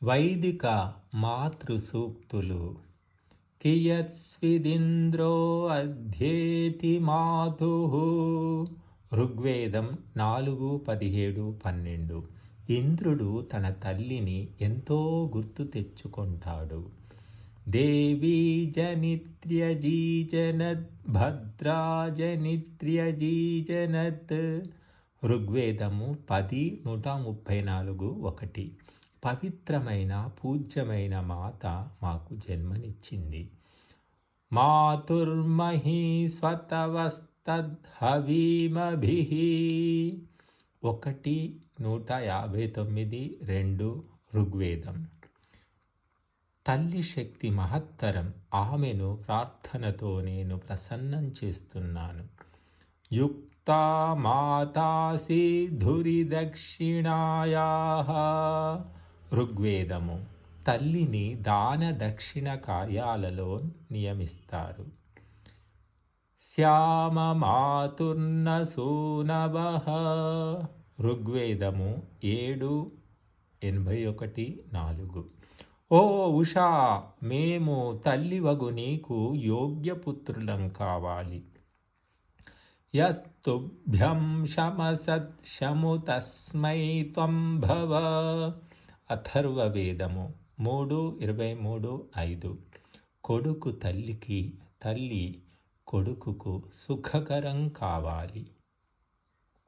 వైదిక మాతృసూక్తులు. కియత్స్విదింద్రో అధ్యేతి మాతుః. ఋగ్వేదం 4:17-12. ఇంద్రుడు తన తల్లిని ఎంతో గుర్తు తెచ్చుకుంటాడు. దేవీ జనిత్ర్యజీజనత్ భద్రా జనిత్ర్యజీజనత్. ఋగ్వేదము 10:134. పవిత్రమైన పూజ్యమైన మాత మాకు జన్మనిచ్చింది. మాతుర్మహీ స్వతవస్తద్హవీమభిః. 1:159 ఋగ్వేదం. తల్లి శక్తి మహత్తరం. ఆమెను ప్రార్థనతో నేను ప్రసన్నం చేస్తున్నాను. యుక్తా మాతాసి ధురి దక్షిణాయాః. ఋగ్వేదము. తల్లిని దాన దక్షిణ కార్యాలలో నియమిస్తారు. శ్యామ మాతుర్న సూనవః. ఋగ్వేదము 7:81-4. ఓ ఉషా, మేము తల్లివగు నీకు యోగ్యపుత్రులం కావాలి. యస్తుభ్యం శమసత్ శము తస్మై త్వం భవ. అథర్వవేదము 3:23-5. కొడుకు తల్లికి, తల్లి కొడుకుకు సుఖకరం కావాలి.